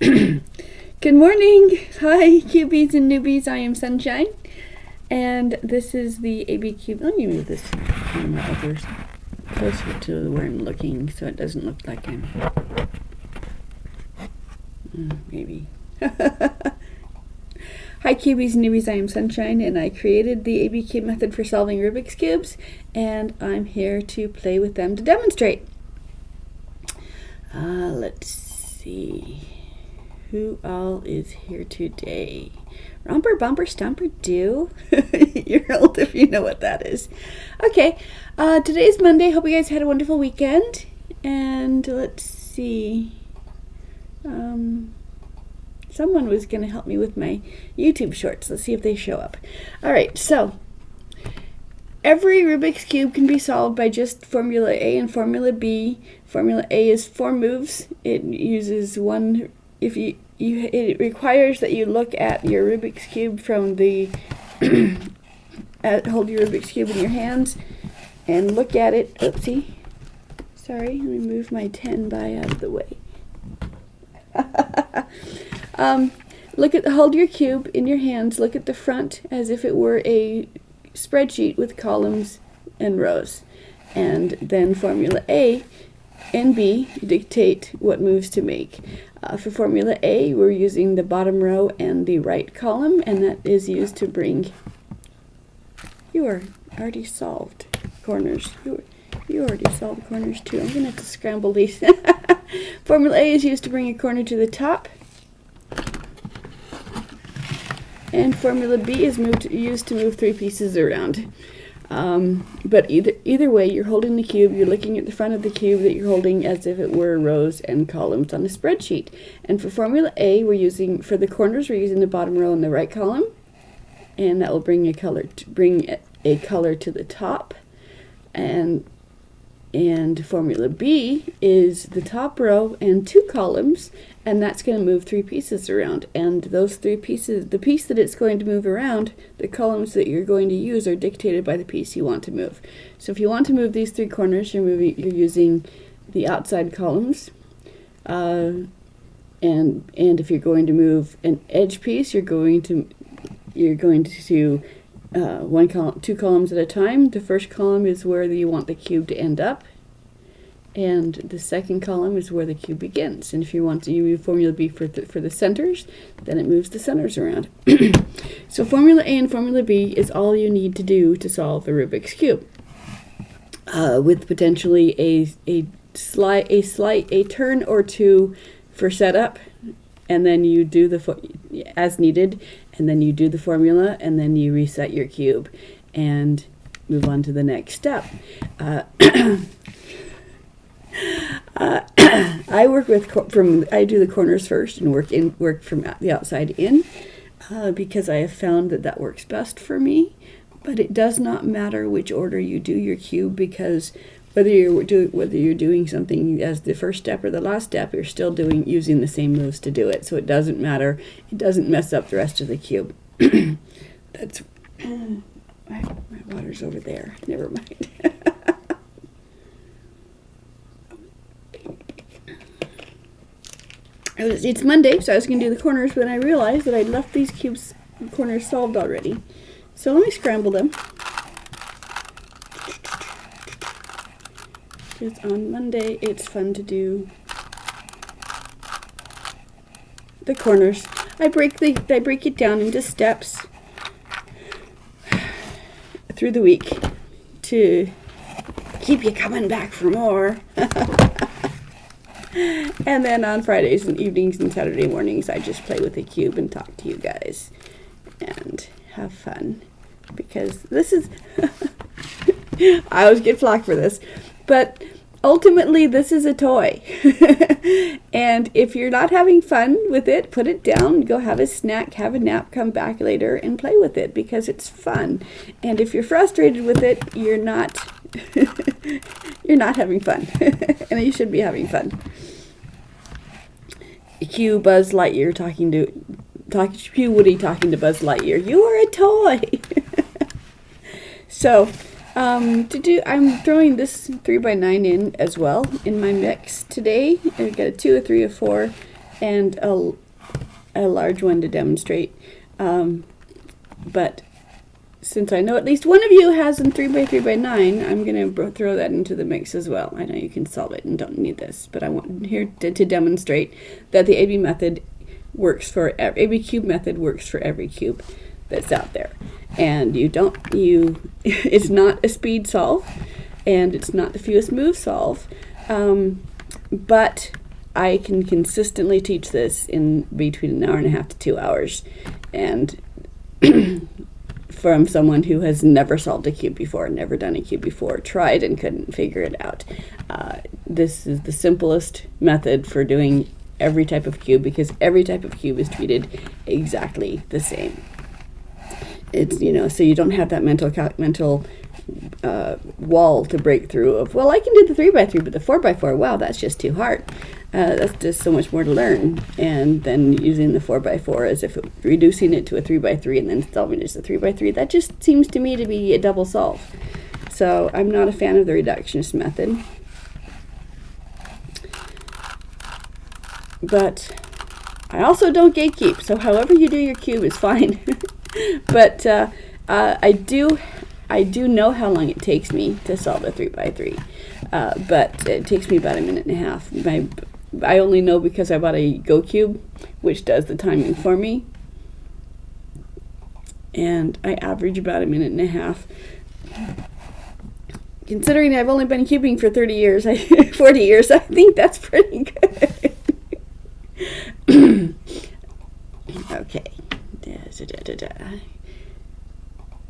Good morning! Hi, cubies and newbies. I am Sunshine, and this is the ABCube. Let me move this camera over closer to where I'm looking so it doesn't look like I'm. Maybe. Hi, cubies and newbies. I am Sunshine, and I created the ABCube method for solving Rubik's Cubes, and I'm here to play with them to demonstrate. Let's see. Who all is here today? Romper, bumper, stomper, do. You're old if you know what that is. Okay, today's Monday. Hope you guys had a wonderful weekend. And let's see. Someone was going to help me with my YouTube shorts. Let's see if they show up. All right, so every Rubik's Cube can be solved by just Formula A and Formula B. Formula A is 4 moves. It uses one. If it requires that you look at your Rubik's Cube from the hold your Rubik's Cube in your hands and look at it. Oopsie. Sorry, let me move my 10 by out of the way. Hold your cube in your hands. Look at the front as if it were a spreadsheet with columns and rows, and then Formula A and B dictate what moves to make. For Formula A, we're using the bottom row and the right column, and that is used to bring. You are already solved corners. You already solved corners too. I'm going to have to scramble these. Formula A is used to bring a corner to the top, and Formula B is used to move 3 pieces around. But either way, you're holding the cube, you're looking at the front of the cube that you're holding as if it were rows and columns on a spreadsheet. And for Formula A, for the corners, we're using the bottom row and the right column, and that will bring a color to the top. And Formula B is the top row and 2 columns, and that's going to move 3 pieces around. And those 3 pieces, the piece that it's going to move around, the columns that you're going to use are dictated by the piece you want to move. So if you want to move these 3 corners, you're using the outside columns. And if you're going to move an edge piece, you're going to 2 columns at a time. The first column is where you want the cube to end up, and the second column is where the cube begins. And if you want to use Formula B for the centers, then it moves the centers around. So Formula A and Formula B is all you need to do to solve a Rubik's Cube, with potentially a turn or 2 for setup, and then you do as needed, and then you do the formula, and then you reset your cube and move on to the next step. I do the corners first and work from the outside in, because I have found that works best for me. But it does not matter which order you do your cube, because whether you're doing something as the first step or the last step, you're still using the same moves to do it. So it doesn't matter. It doesn't mess up the rest of the cube. That's my water's over there. Never mind. It's Monday, so I was going to do the corners, but I realized that I'd left these corners solved already. So let me scramble them. Because on Monday, it's fun to do the corners. I break it down into steps through the week to keep you coming back for more. And then on Fridays and evenings and Saturday mornings, I just play with the cube and talk to you guys and have fun. Because this is... I always get flack for this. But ultimately, this is a toy. And if you're not having fun with it, put it down, go have a snack, have a nap, come back later and play with it, because it's fun. And if you're frustrated with it, you're not you're not having fun. And you should be having fun. Cue Buzz Lightyear Cue Woody talking to Buzz Lightyear. You are a toy. So I'm throwing this 3x9 in as well in my mix today. I've got a 2, a 3, a 4, and a large one to demonstrate. But since I know at least one of you has a 3x3x9, I'm going to throw that into the mix as well. I know you can solve it and don't need this, but I want here to demonstrate that the AB method works for ABCube method works for every cube that's out there. And it's not a speed solve, and it's not the fewest move solve, but I can consistently teach this in between 1.5 hours to 2 hours, and from someone who has never solved a cube before, never done a cube before, tried and couldn't figure it out. This is the simplest method for doing every type of cube, because every type of cube is treated exactly the same. It's, so you don't have that mental wall to break through of, well, I can do the 3x3, but the 4x4, wow, that's just too hard. That's just so much more to learn. And then using the 4x4 as if reducing it to a 3x3 and then solving it as a 3x3, that just seems to me to be a double solve. So I'm not a fan of the reductionist method. But I also don't gatekeep, so however you do your cube is fine. But I do know how long it takes me to solve a 3x3, but it takes me about 1.5 minutes. I only know because I bought a Go Cube, which does the timing for me, and I average about 1.5 minutes. Considering I've only been cubing for 40 years, I think that's pretty good. Okay.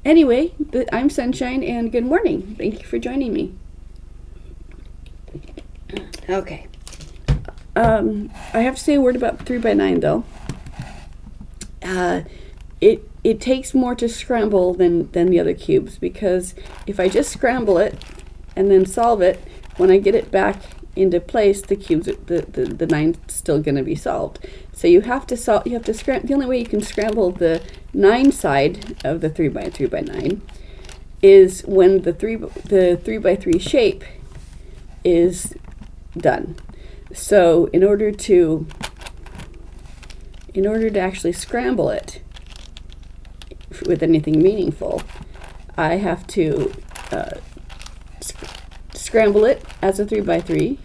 Anyway, I'm Sunshine, and good morning. Thank you for joining me. Okay. I have to say a word about 3x9 though. It takes more to scramble than the other cubes, because if I just scramble it and then solve it, when I get it back into place, the cubes, the 9's still going to be solved. So you have to scramble. The only way you can scramble the 9 side of the 3x9 is when the 3x3 shape is done. So in order to actually scramble it with anything meaningful, I have to scramble it as a 3x3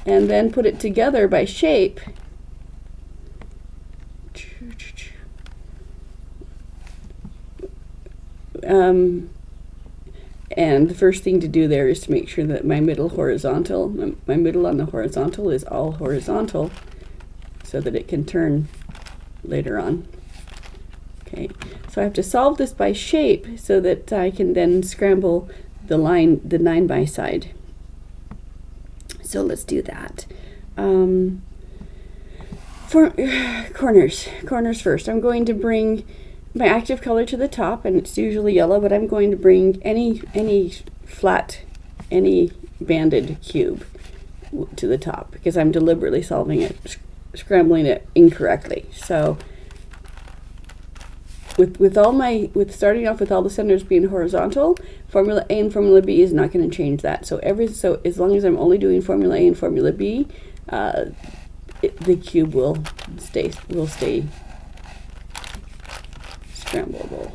and then put it together by shape. And the first thing to do there is to make sure that my middle on the horizontal is all horizontal, so that it can turn later on. Okay, so I have to solve this by shape so that I can then scramble the 9 by side. So let's do that. For corners first, I'm going to bring my active color to the top, and it's usually yellow, but I'm going to bring any flat, any banded cube to the top, because I'm deliberately solving it, scrambling it incorrectly. So with starting off with all the centers being horizontal, formula A and formula B is not going to change that. So as long as I'm only doing formula A and formula B, the cube will stay scrambleable.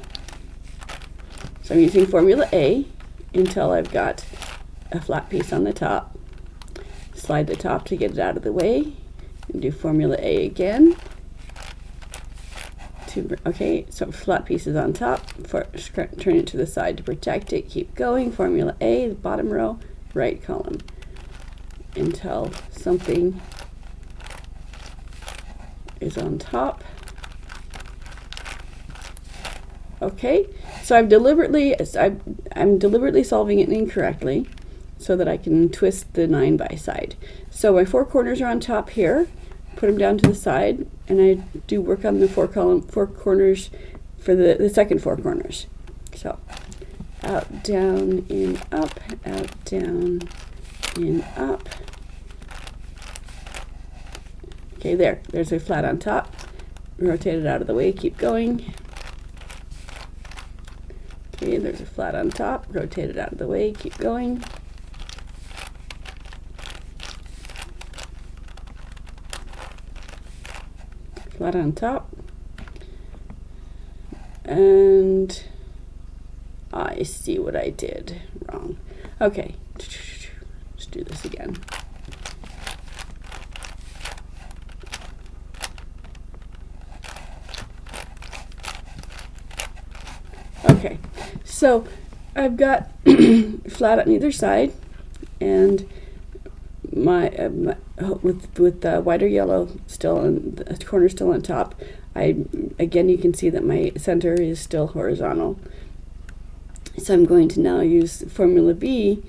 So I'm using formula A until I've got a flat piece on the top. Slide the top to get it out of the way, and do formula A again. Okay, so flat pieces on top, turn it to the side to protect it, keep going, formula A, the bottom row, right column, until something is on top. Okay, so I'm deliberately solving it incorrectly so that I can twist the 9 by side. So my 4 corners are on top here, put them down to the side, and I do work on the 4 corners for the second 4 corners. So out, down, in, up, out, down, in, up. Okay, there's a flat on top. Rotate it out of the way, keep going. Okay, there's a flat on top, rotate it out of the way, keep going. flat on top. And I see what I did wrong. Okay, let's do this again. Okay, so I've got flat on either side, and my with the wider yellow still and the corner still on top. Again, you can see that my center is still horizontal. So I'm going to now use Formula B,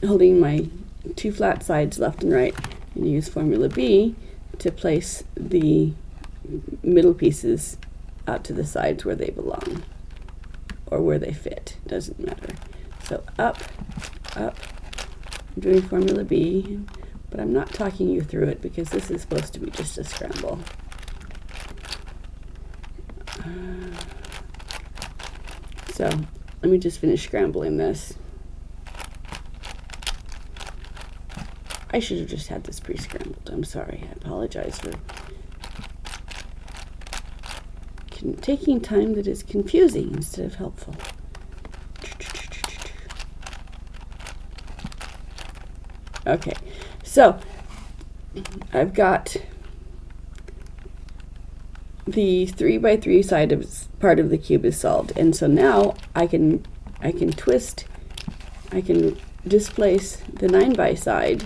holding my two flat sides left and right, and use Formula B to place the middle pieces out to the sides where they belong, or where they fit, doesn't matter. So up, up, I'm doing Formula B, but I'm not talking you through it because this is supposed to be just a scramble. So let me just finish scrambling this. I should have just had this pre-scrambled. I'm sorry. I apologize for taking time that is confusing instead of helpful. Okay, so I've got the 3x3 side of part of the cube is solved, and so now I can twist, I can displace the 9x side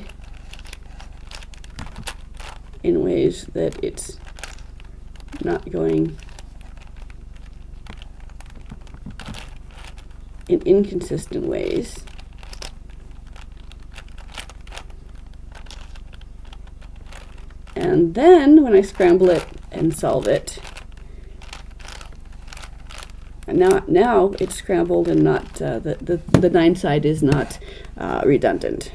in ways that it's not going in inconsistent ways. And then when I scramble it and solve it, and now it's scrambled and not the 9 side is not redundant.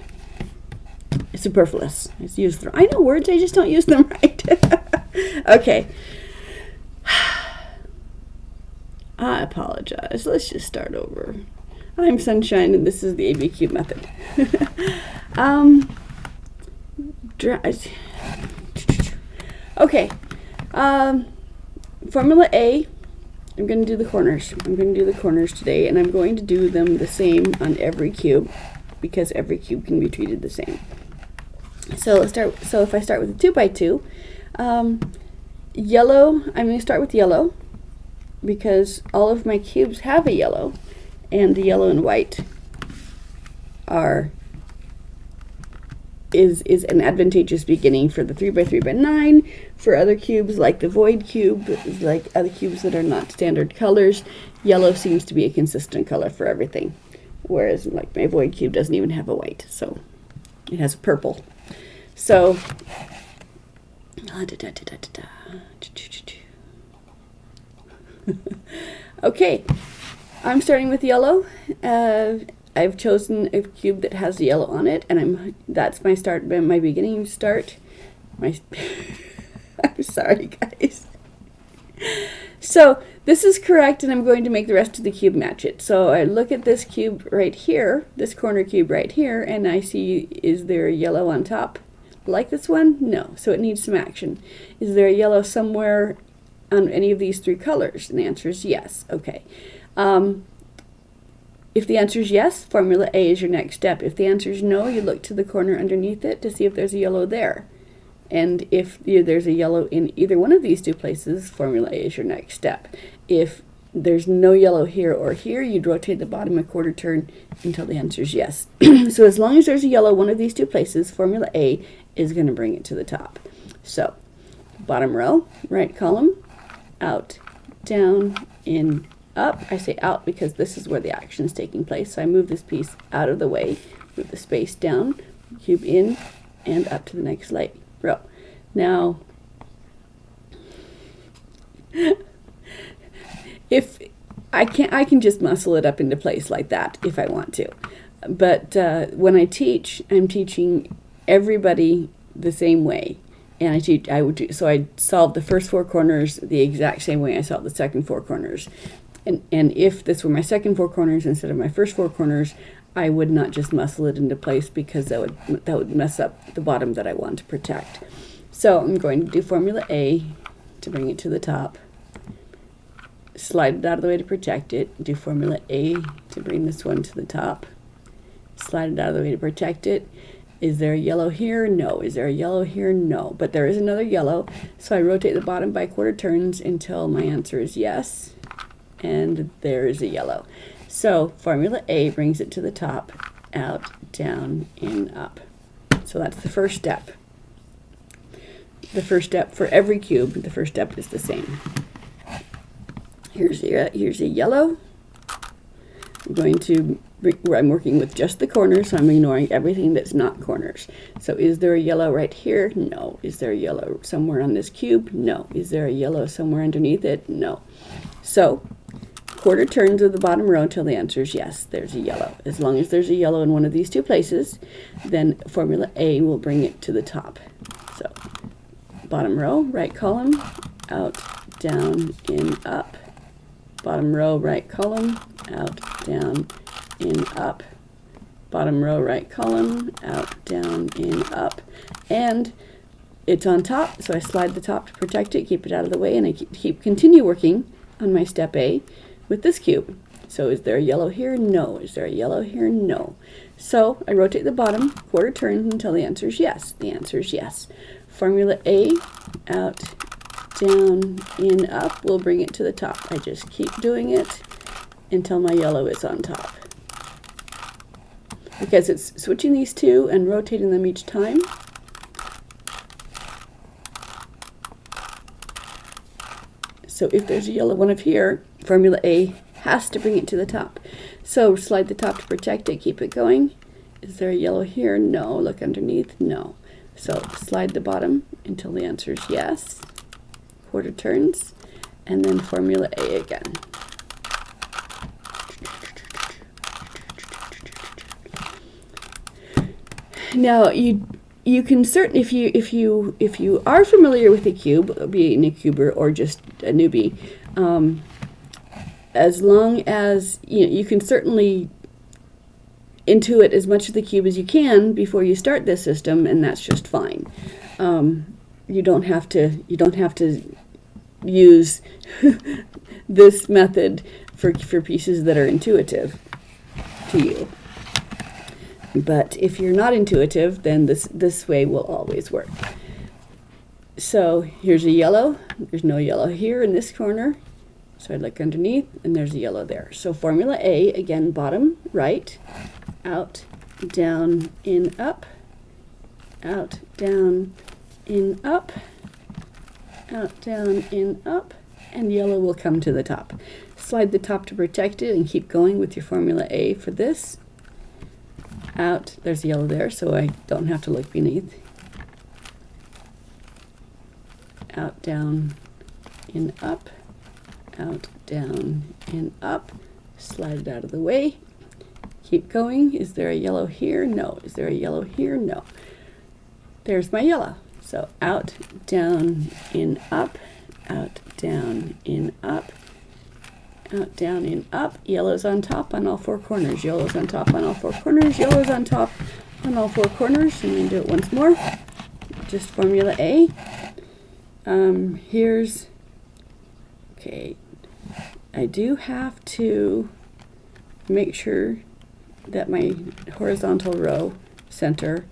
It's superfluous. I know words, I just don't use them right. Okay. I apologize. Let's just start over. I'm Sunshine, and this is the ABCube method. Okay. Formula A. I'm going to do the corners. I'm going to do the corners today, and I'm going to do them the same on every cube because every cube can be treated the same. So let's start. So if I start with a 2x2, yellow. I'm going to start with yellow because all of my cubes have a yellow, and the yellow and white is an advantageous beginning for the 3x3x9. For other cubes like the void cube, like other cubes that are not standard colors, yellow seems to be a consistent color for everything, whereas like my void cube doesn't even have a white, so it has a purple. So okay, I'm starting with yellow. I've chosen a cube that has yellow on it, and that's my start, my beginning start. I'm sorry, guys. So this is correct, and I'm going to make the rest of the cube match it. So I look at this cube right here, this corner cube right here, and I see, is there a yellow on top like this one? No, so it needs some action. Is there a yellow somewhere on any of these 3 colors? And the answer is yes. Okay. If the answer is yes, Formula A is your next step. If the answer is no, you look to the corner underneath it to see if there's a yellow there. And if there's a yellow in either one of these 2 places, Formula A is your next step. If there's no yellow here or here, you'd rotate the bottom a quarter turn until the answer is yes. So as long as there's a yellow one of these 2 places, Formula A is going to bring it to the top. So bottom row, right column, out, down, in, up. I say out because this is where the action is taking place. So I move this piece out of the way, move the space down, cube in, and up to the next row. Now, if I can just muscle it up into place like that if I want to. But when I teach, I'm teaching everybody the same way. And I solve the first 4 corners the exact same way I solved the second 4 corners. And if this were my second 4 corners instead of my first 4 corners, I would not just muscle it into place because that would mess up the bottom that I want to protect. So I'm going to do Formula A to bring it to the top. Slide it out of the way to protect it. Do formula A to bring this one to the top. Slide it out of the way to protect it. Is there a yellow here? No. Is there a yellow here? No. But there is another yellow, so I rotate the bottom by quarter turns until my answer is yes. And there is a yellow. So formula A brings it to the top, out, down, in, up. So that's the first step. The first step for every cube, the first step is the same. Here's a yellow. I'm working with just the corners, so I'm ignoring everything that's not corners. So is there a yellow right here? No. Is there a yellow somewhere on this cube? No. Is there a yellow somewhere underneath it? No. So quarter turns of the bottom row until the answer is yes, there's a yellow. As long as there's a yellow in one of these two places, then formula A will bring it to the top. So bottom row, right column, out, down, in, up. Bottom row, right column, out, down, in, up. Bottom row, right column, out, down, in, up. And it's on top, so I slide the top to protect it, keep it out of the way, and I continue working on my step A with this cube. So is there a yellow here? No. Is there a yellow here? No. So I rotate the bottom quarter turn until the answer is yes. The answer is yes. Formula A, out, down, in, up, will bring it to the top. I just keep doing it until my yellow is on top. Because it's switching these two and rotating them each time. So if there's a yellow one up here, formula A has to bring it to the top. So slide the top to protect it, keep it going. Is there a yellow here? No. Look underneath? No. So slide the bottom until the answer is yes. Quarter turns, and then formula A again. Now you can certainly, if you are familiar with a cube, being a cuber or just a newbie, as long as you can certainly intuit as much of the cube as you can before you start this system, and that's just fine. You don't have to use this method for pieces that are intuitive to you. But if you're not intuitive, then this way will always work. So here's a yellow. There's no yellow here in this corner. So I'd look underneath, and there's a yellow there. So formula A, again, bottom, right, out, down, in, up, out, down, in, up, out, down, in, up, and yellow will come to the top. Slide the top to protect it and keep going with your formula A for this. Out, there's yellow there, so I don't have to look beneath. Out, down, in, up, out, down, in, up. Slide it out of the way. Keep going. Is there a yellow here? No. Is there a yellow here? No. There's my yellow. So out, down, in, up, out, down, in, up, out, down, in, up. Yellow's on top on all four corners. Yellow's on top on all four corners. Yellow's on top on all four corners. And then do it once more. Just formula A. Okay, I do have to make sure that my horizontal row center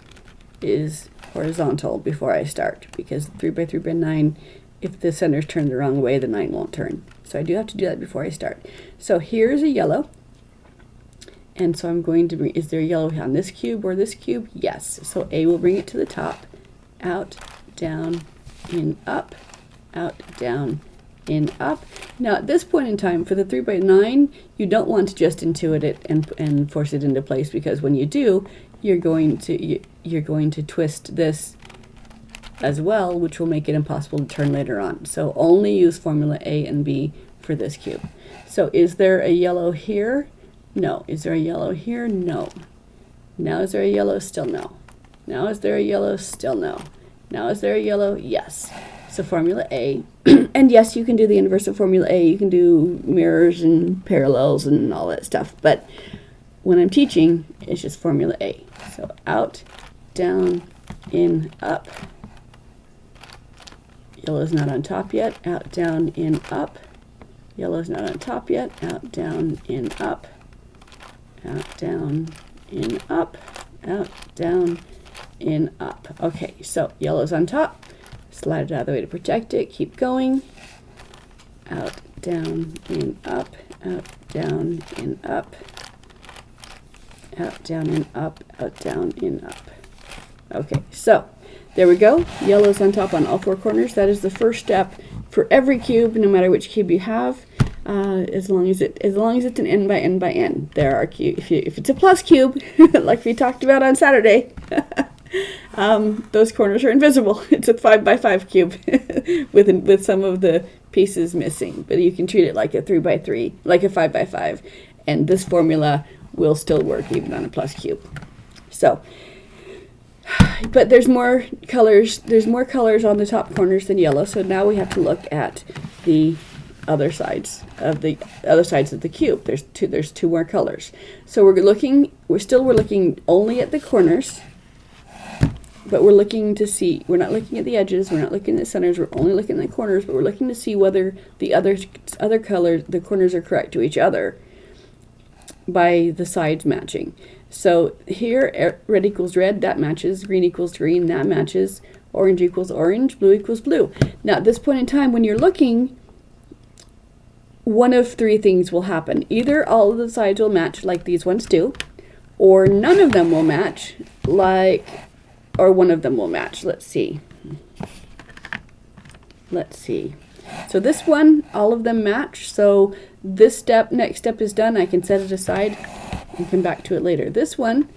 is horizontal before I start, because 3 by 3 by 9, if the center's turned the wrong way, the 9 won't turn. So I do have to do that before I start. So here's a yellow, and so I'm going to bring, is there a yellow on this cube or this cube? Yes. So A will bring it to the top, out, down, in, up, out, down, in, up. Now at this point in time, for the 3 by 9, you don't want to just intuit it and force it into place, because when you do, you're going to twist this as well, which will make it impossible to turn later on. So only use formula A and B for this cube. So is there a yellow here? No. Is there a yellow here? No. Now is there a yellow? Still no. Now is there a yellow? Still no. Now is there a yellow? Yes. So formula A, and yes, you can do the inverse of formula A. You can do mirrors and parallels and all that stuff. But when I'm teaching, it's just formula A. So out, down, in, up. Yellow's not on top yet. Out, down, in, up. Yellow's not on top yet. Out, down, in, up. Out, down, in, up. Out, down, in, up. Okay, so yellow's on top. Slide it out of the way to protect it. Keep going. Out, down, in, up. Out, down, in, up. Out, down, in, up. Out, down, in, up. Okay, so there we go. Yellow's on top on all four corners. That is the first step for every cube, no matter which cube you have. As long as it's an n by n by n. There are if it's a plus cube, like we talked about on Saturday, those corners are invisible. It's a 5 by 5 cube with some of the pieces missing. But you can treat it like a 3 by 3, like a 5 by 5, and this formula will still work even on a plus cube. So, but there's more colors. There's more colors on the top corners than yellow. So now we have to look at the other sides of the cube. There's two more colors. So we're looking only at the corners, but we're looking to see, we're not looking at the edges, we're not looking at the centers, we're only looking at the corners, but we're looking to see whether the other colors, the corners are correct to each other by the sides matching. So here, red equals red, that matches. Green equals green, that matches. Orange equals orange, blue equals blue. Now at this point in time, when you're looking, one of three things will happen. Either all of the sides will match like these ones do, or none of them will match or one of them will match. Let's see. So this one, all of them match. So this next step is done. I can set it aside and come back to it later. This one,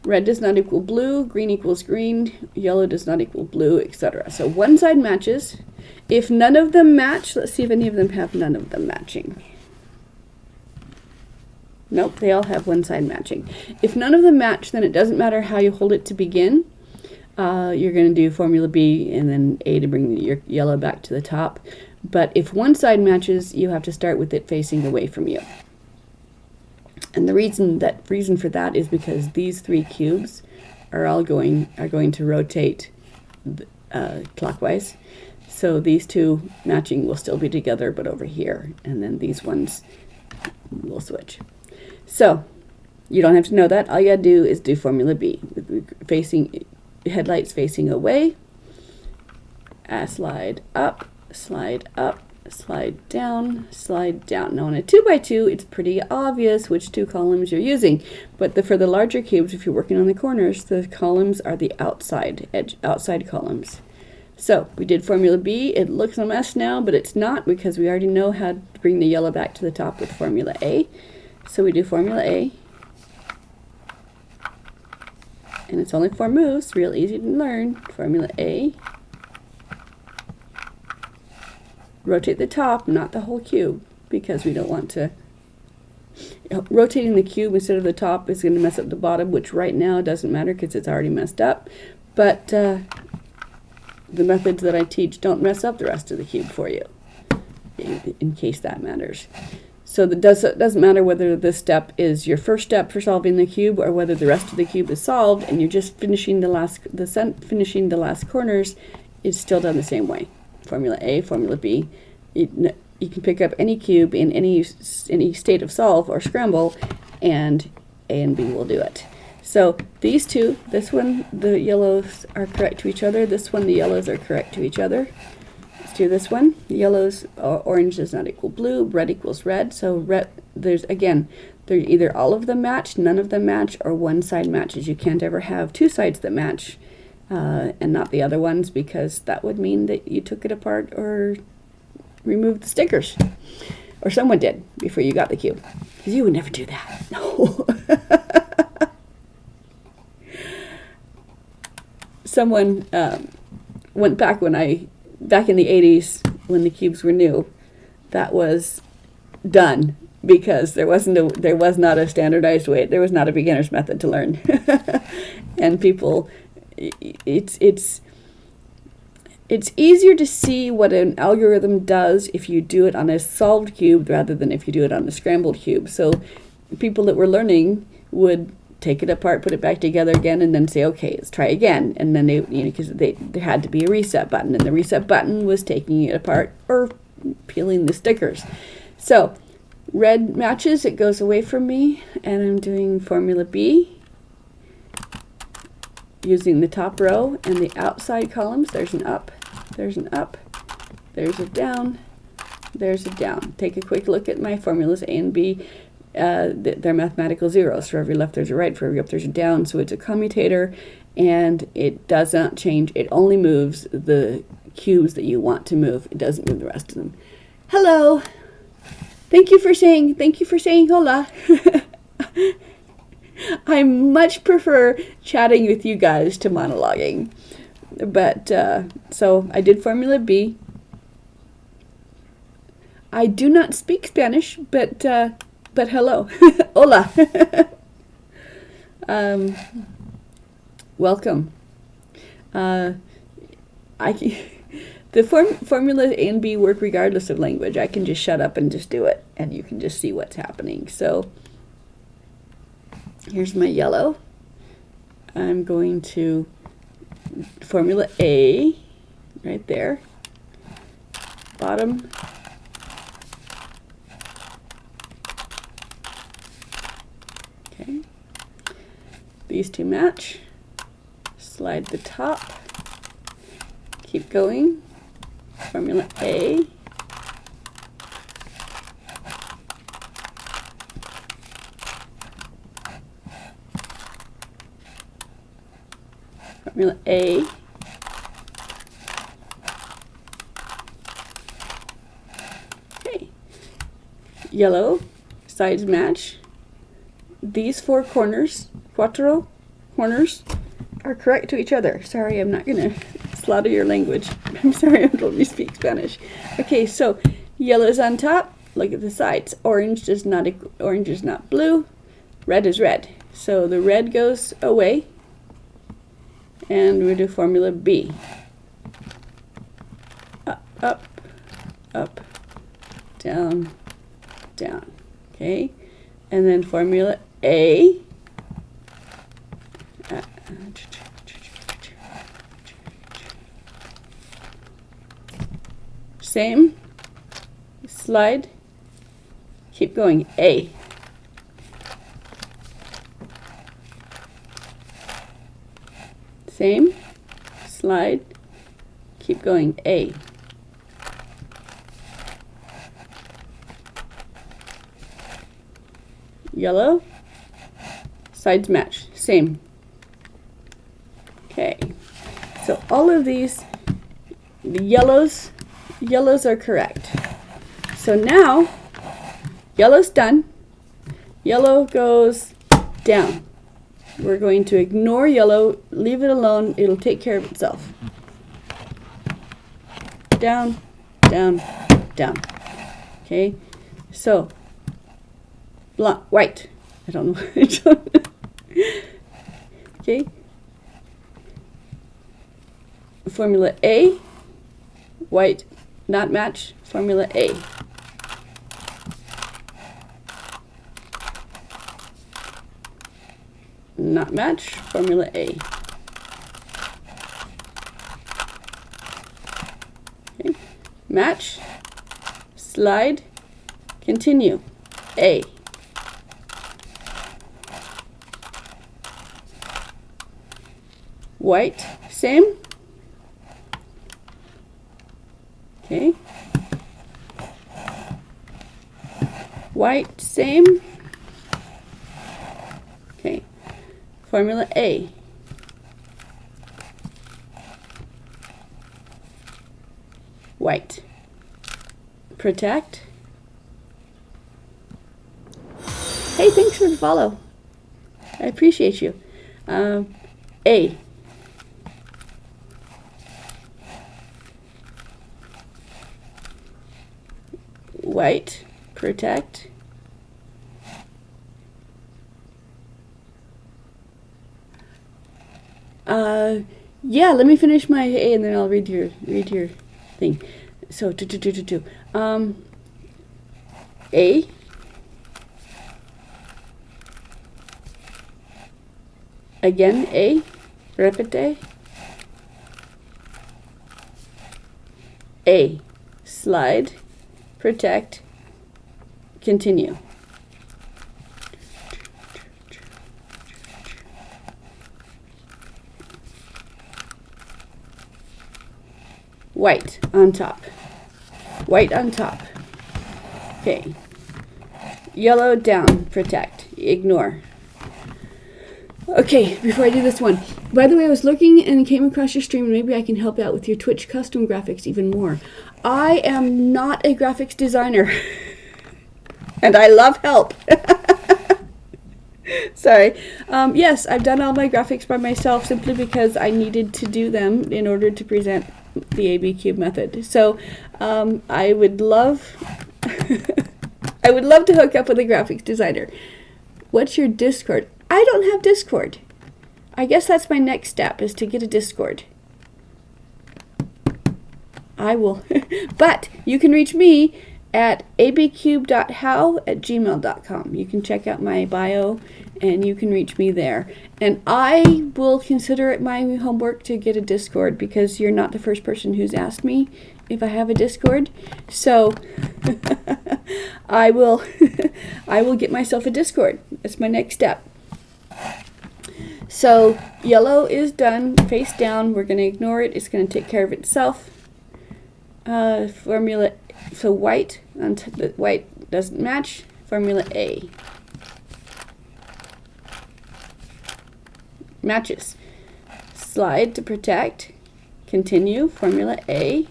red does not equal blue, green equals green, yellow does not equal blue, etc. So one side matches. If none of them match, let's see if any of them have none of them matching. Nope, they all have one side matching. If none of them match, then it doesn't matter how you hold it to begin. You're going to do formula B and then A to bring your yellow back to the top. But if one side matches, you have to start with it facing away from you. And the reason for that is because these three cubes are going to rotate clockwise. So these two matching will still be together, but over here, and then these ones will switch. So you don't have to know that. All you gotta do is do formula B, headlights facing away. Slide up, slide down, slide down. Now on a 2 by 2, it's pretty obvious which two columns you're using. But for the larger cubes, if you're working on the corners, the columns are the outside columns. So we did formula B. It looks a mess now, but it's not, because we already know how to bring the yellow back to the top with formula A. So we do formula A. And it's only 4 moves, real easy to learn. Formula A. Rotate the top, not the whole cube, because we don't want to. Rotating the cube instead of the top is going to mess up the bottom, which right now doesn't matter because it's already messed up. But the methods that I teach don't mess up the rest of the cube for you, in case that matters. So it doesn't matter whether this step is your first step for solving the cube or whether the rest of the cube is solved and you're just finishing the last corners. It's still done the same way. Formula A, formula B. You can pick up any cube in any state of solve or scramble, and A and B will do it. So these two, this one, the yellows are correct to each other. This one, the yellows are correct to each other. Let's do this one. The yellows, orange does not equal blue, red equals red. So red, there's either all of them match, none of them match, or one side matches. You can't ever have two sides that match and not the other ones, because that would mean that you took it apart or removed the stickers. Or someone did before you got the cube. Because you would never do that. No. Someone went back back in the 80s when the cubes were new. That was done because there was not a standardized way. There was not a beginner's method to learn, and people, it's easier to see what an algorithm does if you do it on a solved cube rather than if you do it on a scrambled cube. So people that were learning would take it apart, put it back together again, and then say, okay, let's try again. And then they, because there had to be a reset button, and the reset button was taking it apart or peeling the stickers. So red matches, it goes away from me, and I'm doing Formula B using the top row and the outside columns. There's an up, there's an up, there's a down, there's a down. Take a quick look at my formulas A and B. They're mathematical zeros. For every left there's a right, for every up there's a down. So it's a commutator, and it does not change. It only moves the cubes that you want to move. It doesn't move the rest of them. Hello. Thank you for saying hola. I much prefer chatting with you guys to monologuing. But so I did Formula B. I do not speak Spanish, but hello. Hola. Welcome. The formula A and B work regardless of language. I can just shut up and just do it, and you can just see what's happening. So here's my yellow. I'm going to formula A right there. Bottom. Okay. These two match. Slide the top. Keep going. Formula A. Formula A. Okay. Yellow. Sides match. These four corners, cuatro corners, are correct to each other. Sorry, I'm not going to slaughter your language. I'm sorry, I don't only speak Spanish. Okay, so yellow's on top. Look at the sides. Orange is not blue. Red is red. So the red goes away, and we do formula B. Up, up, up, down, down. Okay, and then formula A. Same, slide, keep going, A. Same, slide, keep going, A. Yellow, sides match, same. Okay, so all of these, the yellows are correct. So now, yellow's done. Yellow goes down. We're going to ignore yellow, leave it alone, it'll take care of itself. Down, down, down. Okay, so, white. I don't know. Okay. Formula A, white, not match, formula A. Not match, formula A. Okay. Match, slide, continue, A. White, same. Okay. White, same. Okay. Formula A. White. Protect. Hey, thanks for the follow. I appreciate you. A. White, protect. Yeah, let me finish my A and then I'll read your thing. So A, Again, A. Repete. A. Slide. Protect. Continue. White on top. White on top. Okay. Yellow down. Protect. Ignore. Okay, before I do this one, by the way, I was looking and came across your stream, and maybe I can help out with your Twitch custom graphics even more. I am not a graphics designer, and I love help. Sorry. Yes, I've done all my graphics by myself simply because I needed to do them in order to present the ABCube method. So I would love, I would love to hook up with a graphics designer. What's your Discord? I don't have Discord. I guess that's my next step, is to get a Discord. I will. But you can reach me at abcube.how@gmail.com. You can check out my bio and you can reach me there. And I will consider it my homework to get a Discord, because you're not the first person who's asked me if I have a Discord. So I will I will get myself a Discord. That's my next step. So yellow is done, face down. We're going to ignore it. It's going to take care of itself. Formula, so white, the white doesn't match. Formula A. Matches. Slide to protect. Continue. Formula A.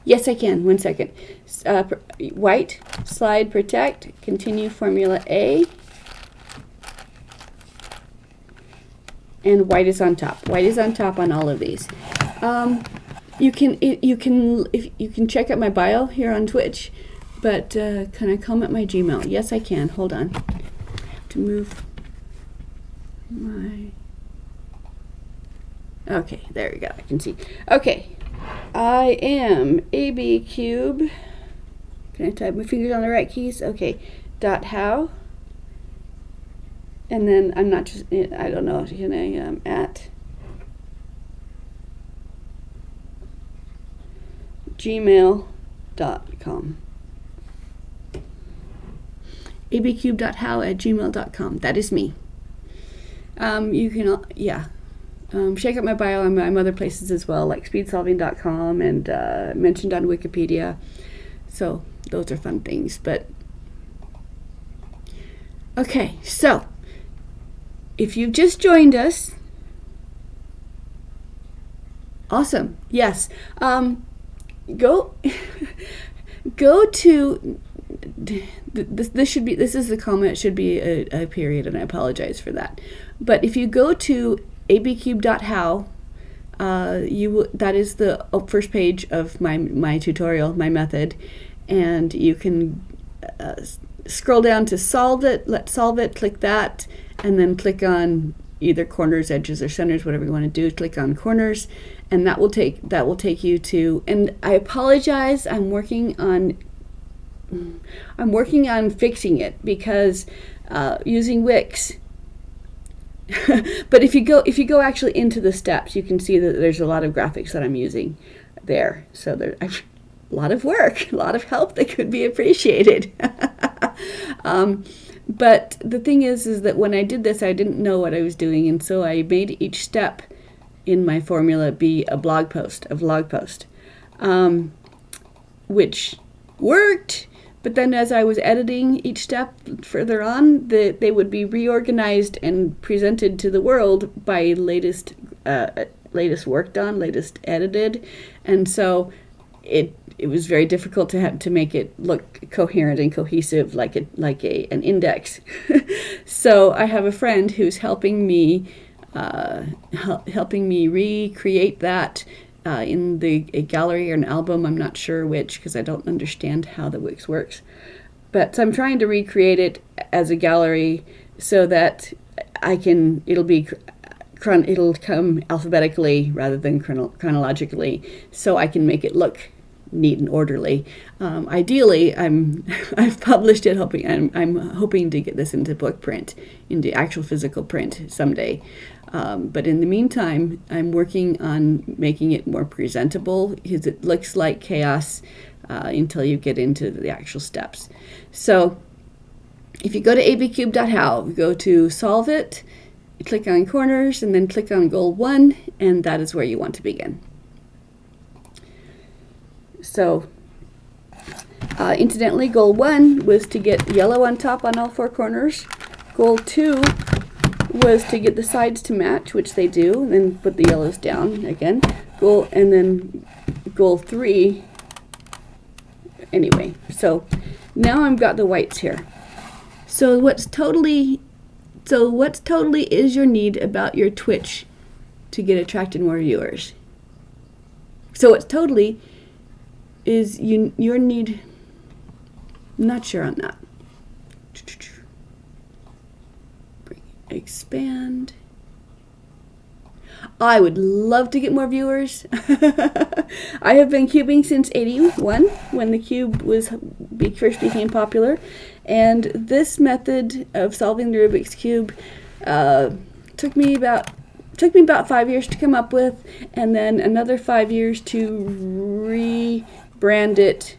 Yes, I can. 1 second. White, slide, protect, continue. Formula A. And white is on top. White is on top on all of these. You can check out my bio here on Twitch, but can I comment my Gmail? Yes, I can. Hold on. I have to move my. Okay, there we go. I can see. Okay. I am ABCube. Can I type my fingers on the right keys? Okay. .how. And then I'm not just, I don't know, can I, at gmail.com. abcube.how@gmail.com. That is me. You can, yeah. Check out my bio. I'm other places as well, like speedsolving.com and mentioned on Wikipedia. So those are fun things. But okay, so if you've just joined us, awesome. Yes, go to this is the comment. It should be a period, and I apologize for that. But if you go to abcube.how, that is the first page of my tutorial, my method, and you can scroll down to solve it. Let's solve it. Click that, and then click on either corners, edges, or centers, whatever you want to do. Click on corners, and that will take you to. And I apologize. I'm working on fixing it, because using Wix. But if you go actually into the steps, you can see that there's a lot of graphics that I'm using there. So there's a lot of work, a lot of help that could be appreciated. But the thing is that when I did this, I didn't know what I was doing, and so I made each step in my formula be a blog post, which worked. But then as I was editing each step further on, they would be reorganized and presented to the world by latest work done, latest edited. And so it was very difficult to make it look coherent and cohesive like an index. So I have a friend who's helping me recreate that in a gallery or an album. I'm not sure which, because I don't understand how the Wix works. But so I'm trying to recreate it as a gallery so that it'll come alphabetically rather than chronologically, so I can make it look neat and orderly. Ideally, I've published it, I'm hoping to get this into book print, into actual physical print someday. But in the meantime, I'm working on making it more presentable because it looks like chaos until you get into the actual steps. So if you go to abcube.how, go to solve it, click on corners, and then click on goal 1, and that is where you want to begin. So incidentally, goal 1 was to get yellow on top on all 4 corners. Goal 2 was to get the sides to match, which they do, and then put the yellows down again. And then goal 3, anyway. So now I've got the whites here. So what's totally is your need about your Twitch to get attracted more viewers? So what's totally is your need. I'm not sure on that. Expand. I would love to get more viewers. I have been cubing since '81 when the cube first became popular, and this method of solving the Rubik's Cube took me about 5 years to come up with, and then another 5 years to rebrand it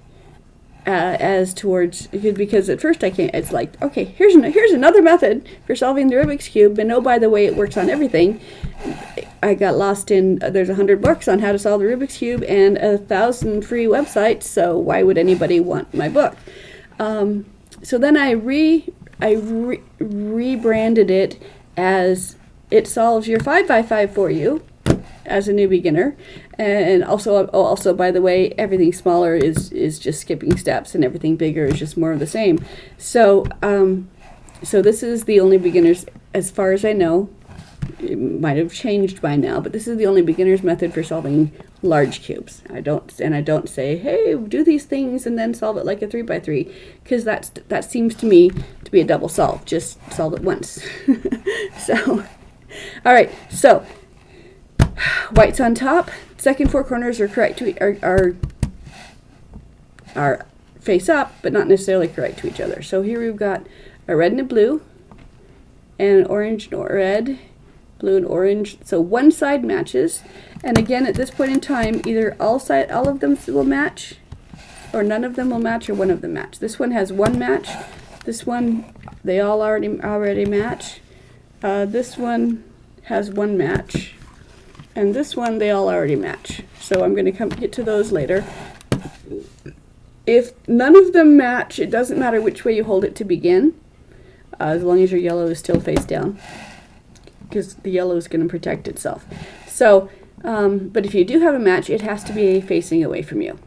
as towards, because at first it's like, okay, here's another method for solving the Rubik's Cube, and oh, by the way, it works on everything. I got lost in, there's 100 books on how to solve the Rubik's Cube and 1,000 free websites, so why would anybody want my book? So then I rebranded it as it solves your 5x5 for you as a new beginner, and also by the way, everything smaller is just skipping steps, and everything bigger is just more of the same. So so this is the only beginners, as far as I know. It might have changed by now, but this is the only beginner's method for solving large cubes. I don't say, hey, do these things and then solve it like a 3x3, because that seems to me to be a double solve. Just solve it once. So, all right. So, whites on top. Second 4 corners are correct are face up, but not necessarily correct to each other. So here we've got a red and a blue, and an orange and red, blue and orange. So one side matches, and again at this point in time, either all of them will match, or none of them will match, or one of them match. This one has one match. This one they all already match. This one has one match, and this one they all already match. So I'm going to get to those later. If none of them match, it doesn't matter which way you hold it to begin, as long as your yellow is still face down, because the yellow is going to protect itself. So, but if you do have a match, it has to be facing away from you.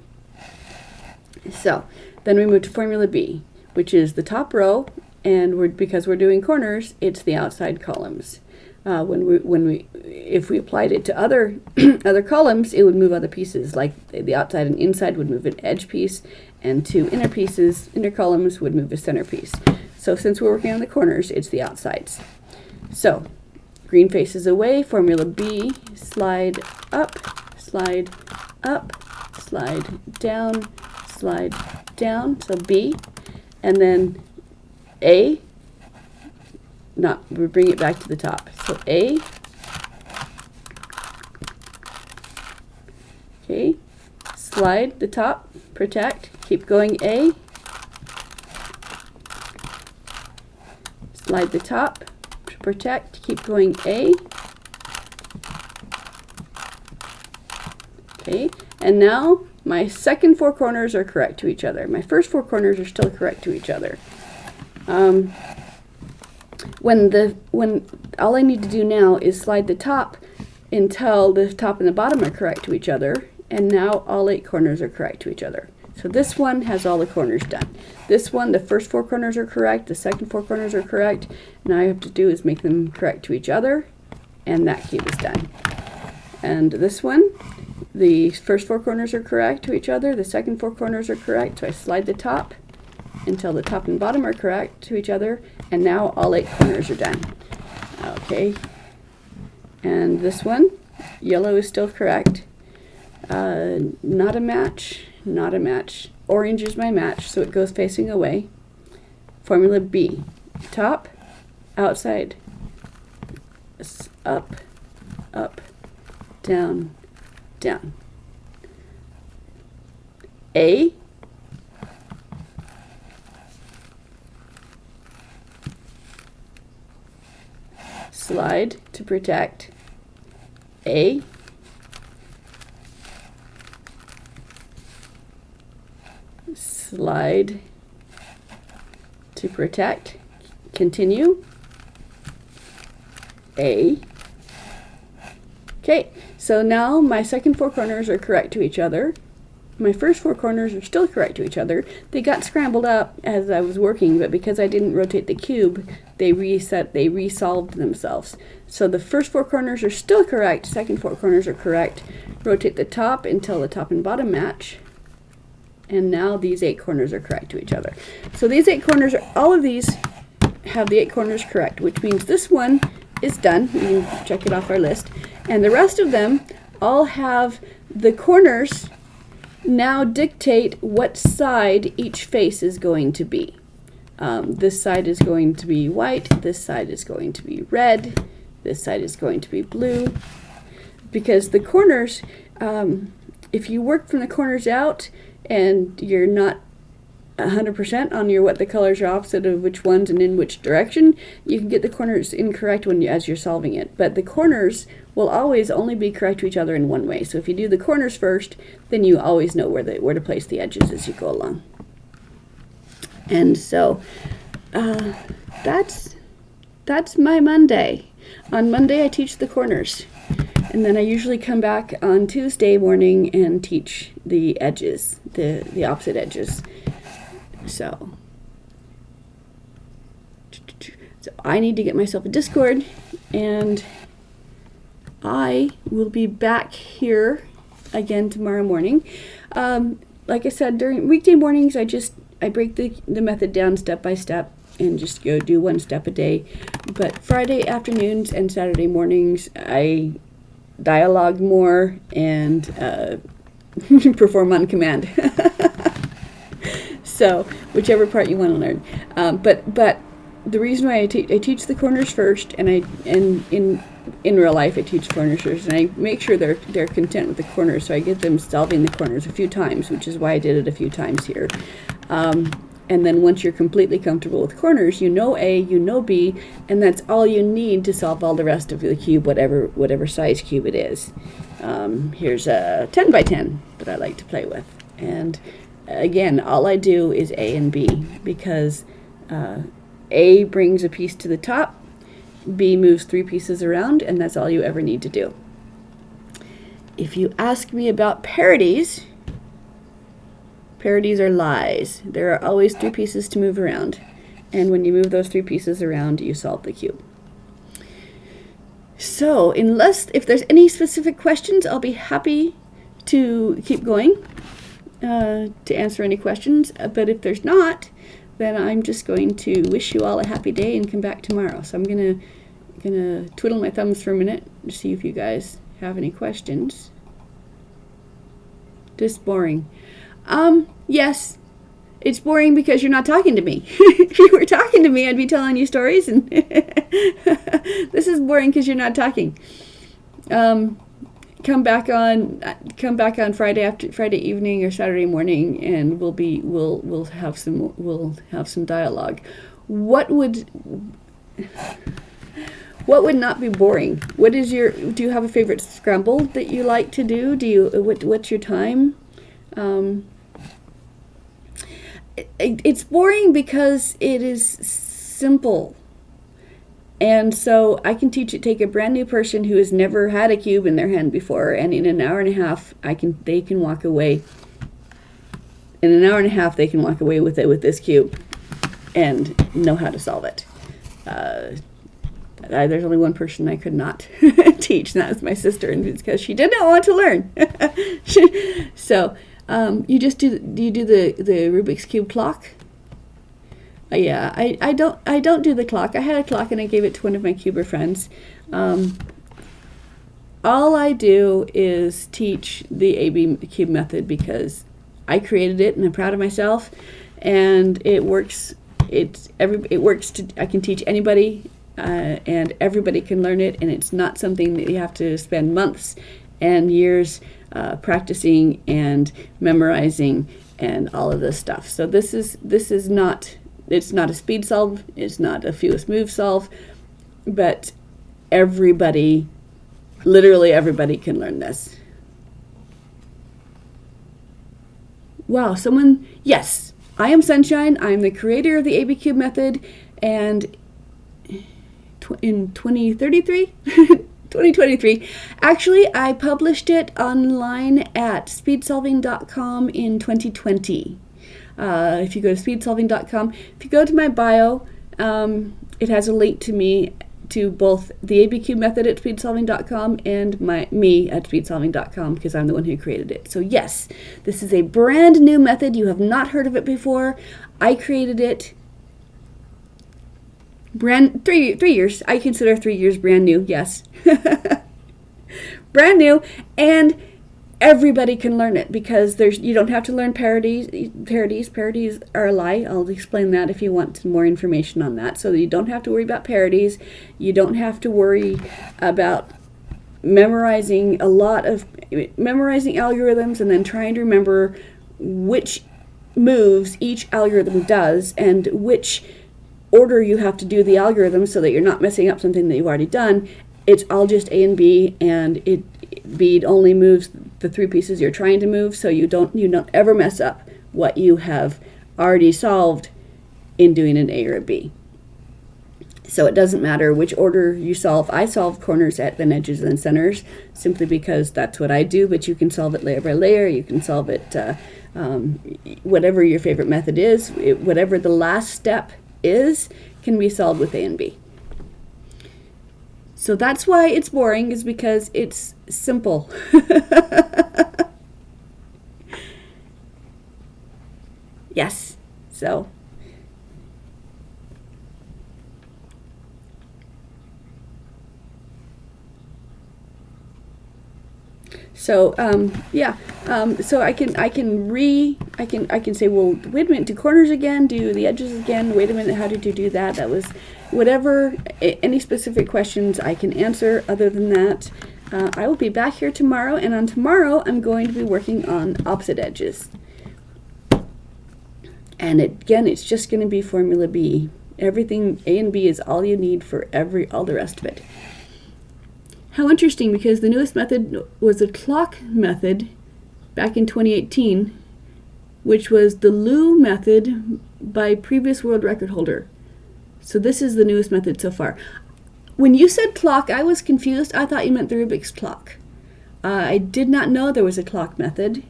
So then we move to Formula B, which is the top row, and because we're doing corners, it's the outside columns. If we applied it to other other columns, it would move other pieces, like the outside and inside would move an edge piece, and 2 inner columns would move a center piece. So since we're working on the corners, it's the outsides. So green faces away, Formula B, slide up, slide up, slide down, so B, and then A. We bring it back to the top. So A, okay, slide the top, protect, keep going A, slide the top, protect, keep going A, okay, and now my second 4 corners are correct to each other. My first 4 corners are still correct to each other. When all I need to do now is slide the top until the top and the bottom are correct to each other, and now all 8 corners are correct to each other. So this one has all the corners done. This one, the first 4 corners are correct, the second 4 corners are correct. Now all I have to do is make them correct to each other, and that cube is done. And this one, the first 4 corners are correct to each other, the second 4 corners are correct, so I slide the top until the top and bottom are correct to each other, and now all 8 corners are done. Okay, and this one, yellow is still correct, not a match, not a match. Orange is my match, so it goes facing away. Formula B, top, outside, up, up, down, down. A, slide to protect. A, slide to protect. Continue. A. Okay, so now my second four corners are correct to each other. My first four corners are still correct to each other. They got scrambled up as I was working, but because I didn't rotate the cube, they resolved themselves. So the first four corners are still correct, second four corners are correct. Rotate the top until the top and bottom match. And now these 8 corners are correct to each other. So these 8 corners, all of these have the 8 corners correct, which means this one is done. We can check it off our list. And the rest of them all have the corners now dictate what side each face is going to be. This side is going to be white, this side is going to be red, this side is going to be blue. Because the corners, if you work from the corners out and you're not 100% on your what the colors are opposite of which ones and in which direction, you can get the corners incorrect as you're solving it. But the corners will always only be correct to each other in one way. So if you do the corners first, then you always know where to place the edges as you go along. And so that's my Monday. On Monday I teach the corners. And then I usually come back on Tuesday morning and teach the edges, the opposite edges. So I need to get myself a Discord, and I will be back here again tomorrow morning. Like I said, during weekday mornings, I break the method down step by step and just go do one step a day. But Friday afternoons and Saturday mornings, I dialogue more and perform on command. So whichever part you want to learn. But the reason why I teach the corners first, and in real life I teach corners first, and I make sure they're content with the corners, so I get them solving the corners a few times, which is why I did it a few times here. And then once you're completely comfortable with corners, you know A, you know B, and that's all you need to solve all the rest of the cube, whatever size cube it is. Here's a 10 by 10 that I like to play with. And again, all I do is A and B, because A brings a piece to the top, B moves 3 pieces around, and that's all you ever need to do. If you ask me about parodies, parodies are lies. There are always 3 pieces to move around. And when you move those 3 pieces around, you solve the cube. So, if there's any specific questions, I'll be happy to keep going to answer any questions. But if there's not, then I'm just going to wish you all a happy day and come back tomorrow. So I'm gonna twiddle my thumbs for a minute to see if you guys have any questions. Just boring. Yes, it's boring because you're not talking to me. If you were talking to me, I'd be telling you stories, and this is boring because you're not talking. Come back on Friday evening or Saturday morning, and we'll have some dialogue. What would not be boring? Do you have a favorite scramble that you like to do? What's your time? It's boring because it is simple. And so I can take a brand new person who has never had a cube in their hand before, and in an hour and a half they can walk away. In an hour and a half they can walk away with this cube and know how to solve it. There's only one person I could not teach, and that was my sister, and it's because she didn't want to learn. So you do the Rubik's Cube clock? Yeah, I don't do the clock. I had a clock and I gave it to one of my cuber friends. All I do is teach the ABCube method because I created it and I'm proud of myself, and it works. It works. I can teach anybody, and everybody can learn it, and it's not something that you have to spend months and years practicing and memorizing and all of this stuff. So this is not, it's not a speed solve, it's not a fewest move solve, but everybody, literally everybody can learn this. Wow, yes, I am Sunshine. I'm the creator of the ABCube method, and in 2023, actually, I published it online at speedsolving.com in 2020. If you go to speedsolving.com, if you go to my bio, it has a link to me, to both the ABCube method at speedsolving.com and me at speedsolving.com, because I'm the one who created it. So yes, this is a brand new method. You have not heard of it before. I created it 3 years. I consider 3 years brand new. Yes. Brand new, and everybody can learn it, because you don't have to learn parodies. Parodies are a lie. I'll explain that if you want more information on that. So you don't have to worry about parodies. You don't have to worry about memorizing algorithms and then trying to remember which moves each algorithm does and which order you have to do the algorithm, so that you're not messing up something that you've already done. It's all just A and B, and B only moves the 3 pieces you're trying to move, so you don't ever mess up what you have already solved in doing an A or a B. So it doesn't matter which order you solve. I solve corners, then edges, and centers, simply because that's what I do, but you can solve it layer by layer. You can solve it whatever your favorite method is. Whatever the last step is can be solved with A and B. So that's why it's boring, is because it's simple. Yes. So yeah. So I can say, well, wait a minute, do corners again, do the edges again, wait a minute, how did you do that? That was whatever, any specific questions I can answer. Other than that, I will be back here tomorrow, and on tomorrow I'm going to be working on opposite edges. And again, it's just going to be Formula B. Everything A and B is all you need for all the rest of it. How interesting, because the newest method was the clock method back in 2018, which was the Lou method by previous world record holder. So this is the newest method so far. When you said clock, I was confused. I thought you meant the Rubik's clock. I did not know there was a clock method.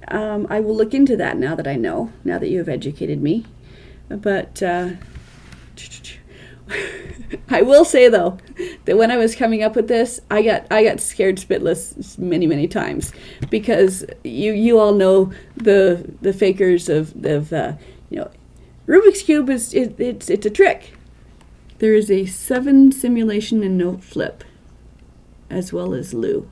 I will look into that now that I know, now that you have educated me. But I will say, though, that when I was coming up with this, I got scared spitless many times, because you all know the fakers of Rubik's Cube it's a trick. There is a 7 simulation and note flip, as well as Lou.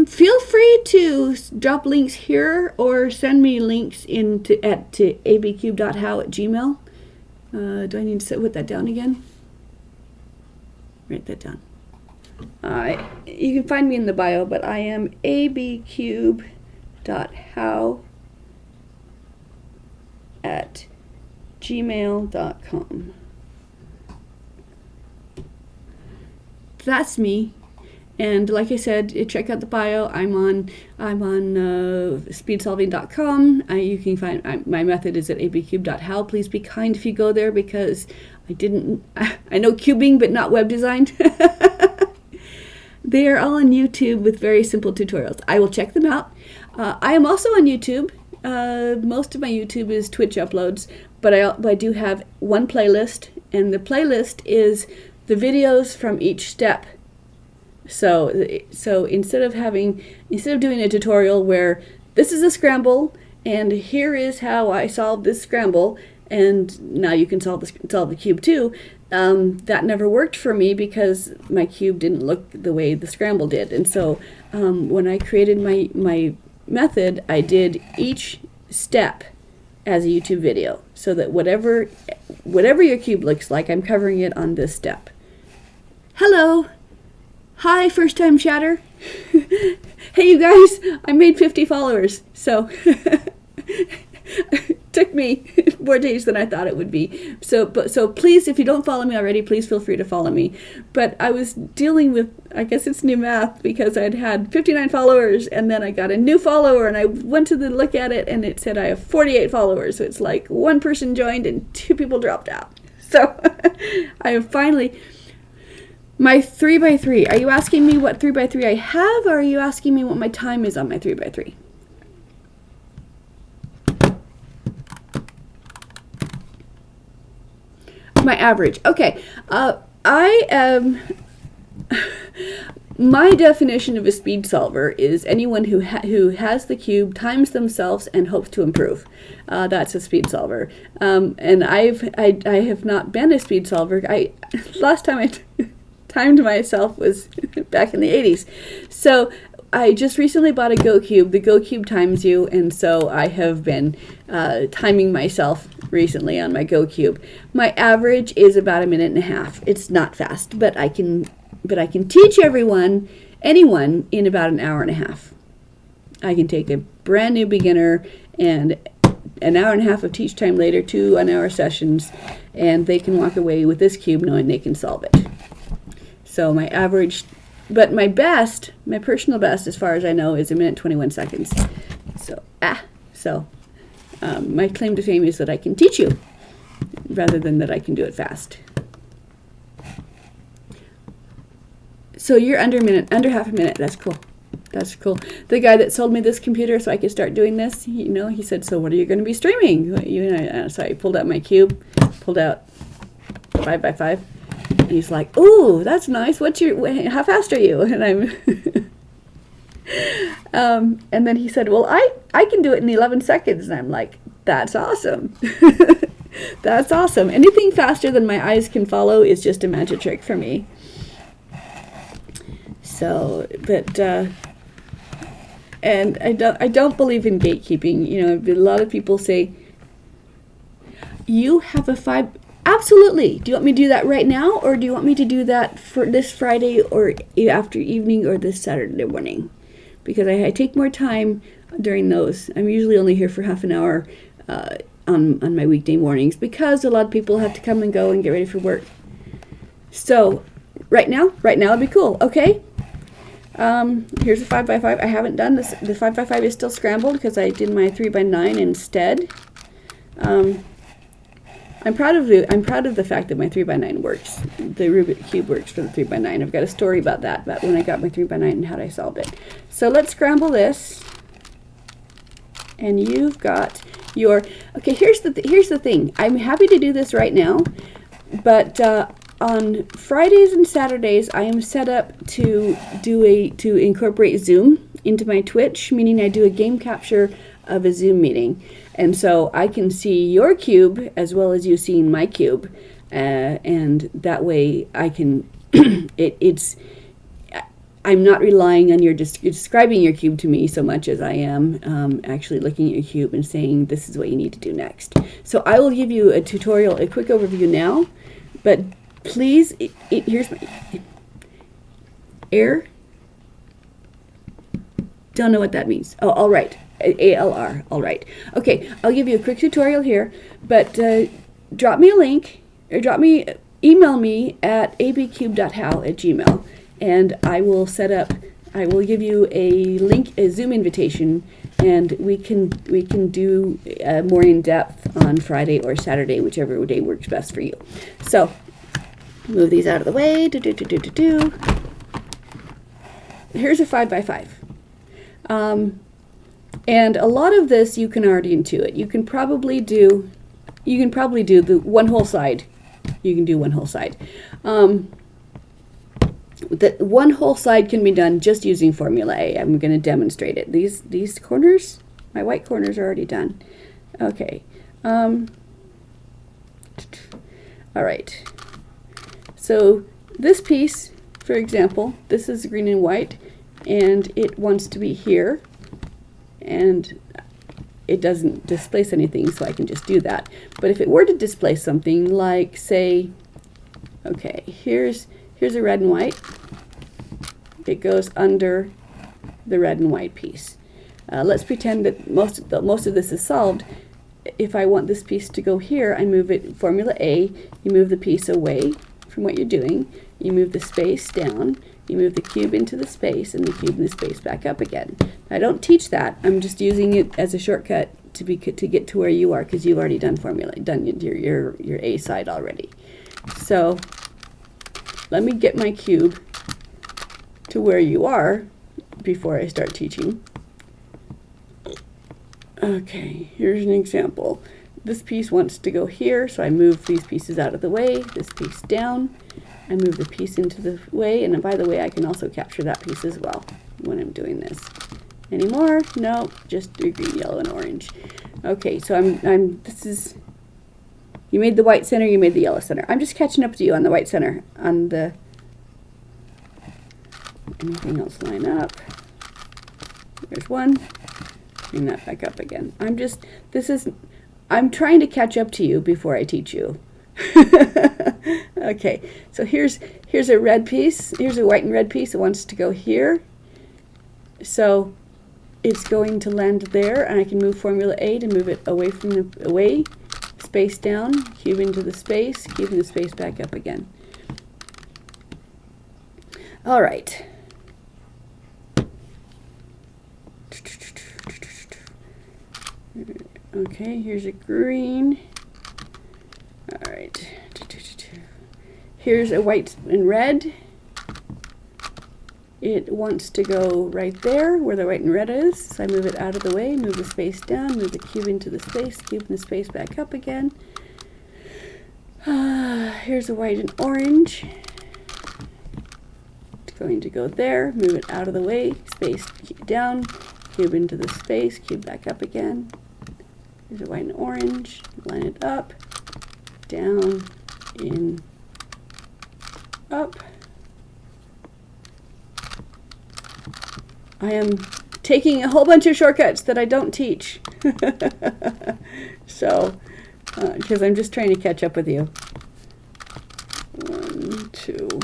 Feel free to drop links here, or send me links to abcube.how@gmail. Do I need to put that down again? Write that down. You can find me in the bio, but I am abcube.how@gmail.com. That's me. And like I said, check out the bio. I'm on speedsolving.com. You can find my method is at abcube.how. Please be kind if you go there, because I know cubing but not web design. They are all on YouTube with very simple tutorials. I will check them out. I am also on YouTube. Most of my YouTube is Twitch uploads, but I do have one playlist, and the playlist is the videos from each step. So instead of doing a tutorial where this is a scramble and here is how I solved this scramble, and now you can solve the cube too. That never worked for me because my cube didn't look the way the scramble did. And so when I created my method, I did each step as a YouTube video, so that whatever your cube looks like, I'm covering it on this step. Hello. Hi, first time chatter. Hey you guys, I made 50 followers, so took me more days than I thought it would be. So please, if you don't follow me already, please feel free to follow me. But I was dealing with, I guess it's new math, because I'd had 59 followers, and then I got a new follower, and I went to look at it, and it said I have 48 followers. So it's like one person joined and 2 people dropped out. So I have finally, my 3x3. Are you asking me what 3x3 I have, or are you asking me what my time is on my 3x3? My average. Okay. I am. My definition of a speed solver is anyone who has the cube, times themselves, and hopes to improve. That's a speed solver. And I have not been a speed solver. Last time I timed myself was back in the 80s. So I just recently bought a GoCube. The GoCube times you, and so I have been timing myself recently on my GoCube. My average is about 1.5 minutes. It's not fast, but I can teach anyone in about 1.5 hours. I can take a brand new beginner and 1.5 hours of teach time later, 2 1-hour sessions, and they can walk away with this cube knowing they can solve it. So my average, but my best, my personal best as far as I know, is 1 minute 21 seconds. So my claim to fame is that I can teach you rather than that I can do it fast. So you're under half a minute. That's cool. That's cool. The guy that sold me this computer so I could start doing this, he said, so what are you going to be streaming? So I pulled out my cube, pulled out 5x5. And he's like, ooh, that's nice. How fast are you? And I'm, and then he said, well, I can do it in 11 seconds. And I'm like, that's awesome. That's awesome. Anything faster than my eyes can follow is just a magic trick for me. So, but, and I don't believe in gatekeeping. A lot of people say, you have a 5, absolutely. Do you want me to do that right now, or do you want me to do that for this Friday or after evening or this Saturday morning? Because I take more time during those. I'm usually only here for half an hour on my weekday mornings because a lot of people have to come and go and get ready for work. So right now would be cool. Okay. Here's a 5x5. I haven't done this. The 5x5 is still scrambled because I did my 3x9 instead. I'm proud of the fact that my 3x9 works. The Rubik's Cube works for the 3x9. I've got a story about that, about when I got my 3x9 and how I solved it. So let's scramble this. And you've got your, okay, here's the thing. I'm happy to do this right now, but on Fridays and Saturdays, I am set up to incorporate Zoom into my Twitch, meaning I do a game capture of a Zoom meeting. And so I can see your cube as well as you seeing my cube. And that way I can, I'm not relying on your describing your cube to me so much as I am actually looking at your cube and saying, this is what you need to do next. So I will give you a tutorial, a quick overview now, but please, here's my error. Don't know what that means. Oh, all right. ALR, all right. Okay, I'll give you a quick tutorial here, but drop me a link, or email me at abcube.how@gmail, and I will give you a link, a Zoom invitation, and we can do more in depth on Friday or Saturday, whichever day works best for you. So, move these out of the way. Here's a 5x5. And a lot of this you can already intuit. You can probably do the one whole side. You can do one whole side. The one whole side can be done just using Formula A. I'm going to demonstrate it. These corners, my white corners are already done. Okay. All right. So this piece, for example, this is green and white, and it wants to be here, and it doesn't displace anything, so I can just do that. But if it were to displace something, like say, okay, here's a red and white. It goes under the red and white piece. Let's pretend that most of this is solved. If I want this piece to go here, I move it, formula A, you move the piece away from what you're doing, you move the space down, you move the cube into the space, and the cube and the space back up again. I don't teach that, I'm just using it as a shortcut to get to where you are, because you've already done your A side already. So let me get my cube to where you are before I start teaching. Okay, here's an example. This piece wants to go here, so I move these pieces out of the way, this piece down, I move the piece into the way, and by the way, I can also capture that piece as well when I'm doing this. Any more? No, just do green, yellow, and orange. Okay, so you made the white center, you made the yellow center. I'm just catching up to you on the white center. On the, anything else line up? There's one. Bring that back up again. I'm trying to catch up to you before I teach you. Okay, so here's a red piece. Here's a white and red piece. It wants to go here. So it's going to land there, and I can move formula A to move it away from the space down, cube into the space, cube in the space back up again. All right. Okay, here's a green. All right. Here's a white and red. It wants to go right there where the white and red is. So I move it out of the way, move the space down, move the cube into the space, cube in the space back up again. Here's a white and orange. It's going to go there, move it out of the way, space down, cube into the space, cube back up again. Here's a white and orange, line it up, down, in, up. I am taking a whole bunch of shortcuts that I don't teach. So, because I'm just trying to catch up with you. 1, 2.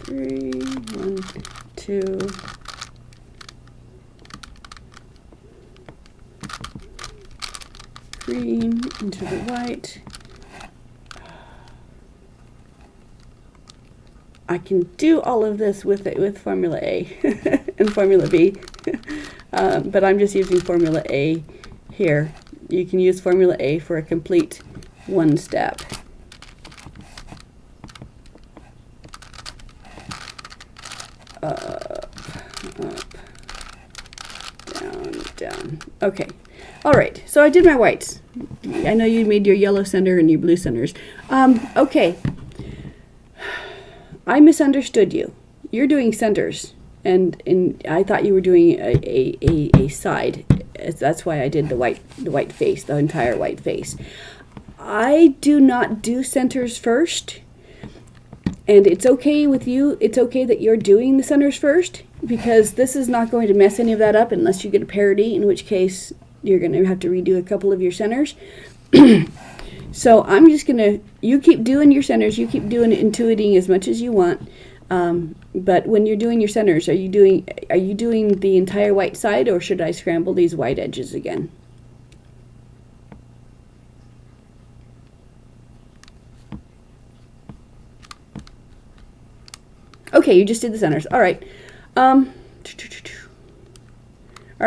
Three, 1, 2. Green into the white. I can do all of this with formula A and formula B, but I'm just using formula A here. You can use formula A for a complete one step. Up, down, down. Okay. All right, so I did my whites. I know you made your yellow center and your blue centers. Okay. I misunderstood you. You're doing centers, and I thought you were doing a side. That's why I did the white face, the entire white face. I do not do centers first, and it's okay with you. It's okay that you're doing the centers first, because this is not going to mess any of that up unless you get a parity, in which case you're going to have to redo a couple of your centers. So I'm just going to, you keep doing your centers, you keep doing intuiting as much as you want. But when you're doing your centers, are you doing the entire white side, or should I scramble these white edges again? Okay, you just did the centers. All right. All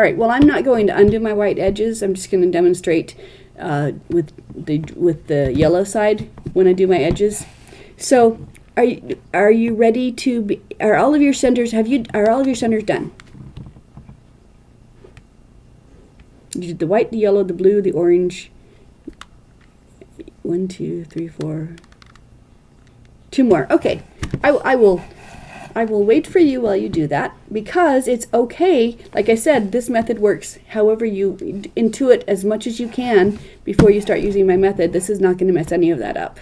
right, well, I'm not going to undo my white edges. I'm just going to demonstrate with the yellow side when I do my edges. So, are you ready to be? Are all of your centers? Are all of your centers done? You did the white, the yellow, the blue, the orange. 1, 2, 3, 4. 2 more. Okay. I will wait for you while you do that, because it's okay. Like I said, this method works however you intuit as much as you can before you start using my method. This is not going to mess any of that up.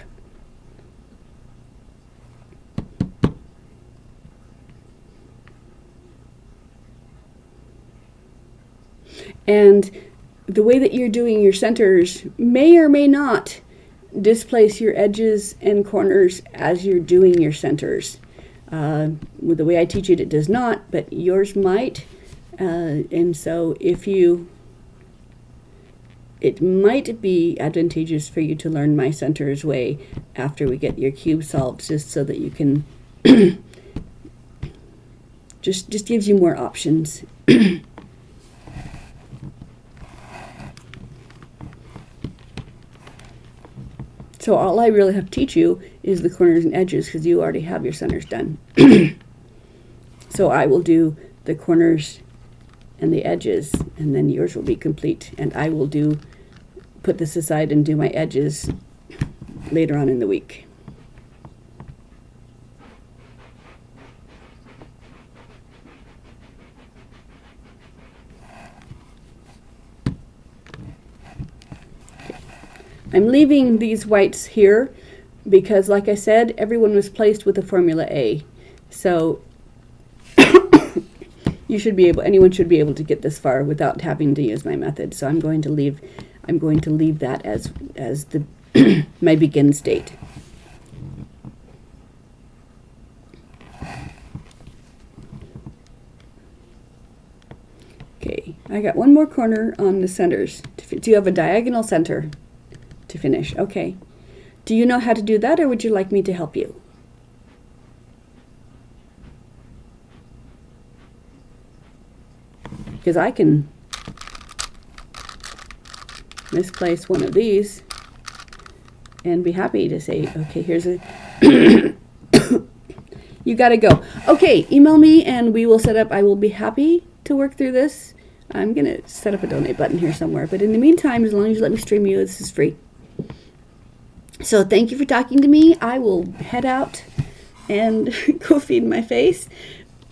And the way that you're doing your centers may or may not displace your edges and corners as you're doing your centers. With the way I teach it, it does not, but yours might. And so it might be advantageous for you to learn my centers way after we get your cube solved, just so that you can just gives you more options. So all I really have to teach you is the corners and edges, because you already have your centers done. So I will do the corners and the edges, and then yours will be complete. And I will put this aside and do my edges later on in the week. I'm leaving these whites here because, like I said, everyone was placed with a Formula A. So anyone should be able to get this far without having to use my method. So I'm going to leave that as the my begin state. Okay, I got one more corner on the centers. Do you have a diagonal center to finish? Okay. Do you know how to do that, or would you like me to help you? Because I can misplace one of these and be happy to say, okay, here's a you gotta go. Okay, email me and we will set up. I will be happy to work through this. I'm gonna set up a donate button here somewhere, but in the meantime, as long as you let me stream you, this is free. So thank you for talking to me. I will head out and go feed my face,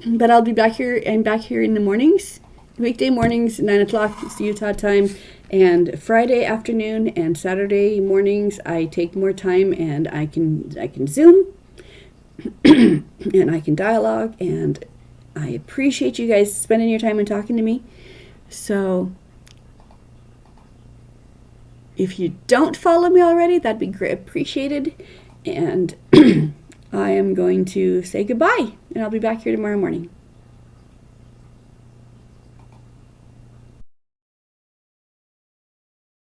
but I'll be back here. I'm back here in the mornings, weekday mornings, 9 o'clock, it's Utah time, and Friday afternoon and Saturday mornings I take more time, and I can Zoom and I can dialogue, and I appreciate you guys spending your time and talking to me. So if you don't follow me already, that'd be great, appreciated. And I am going to say goodbye, and I'll be back here tomorrow morning.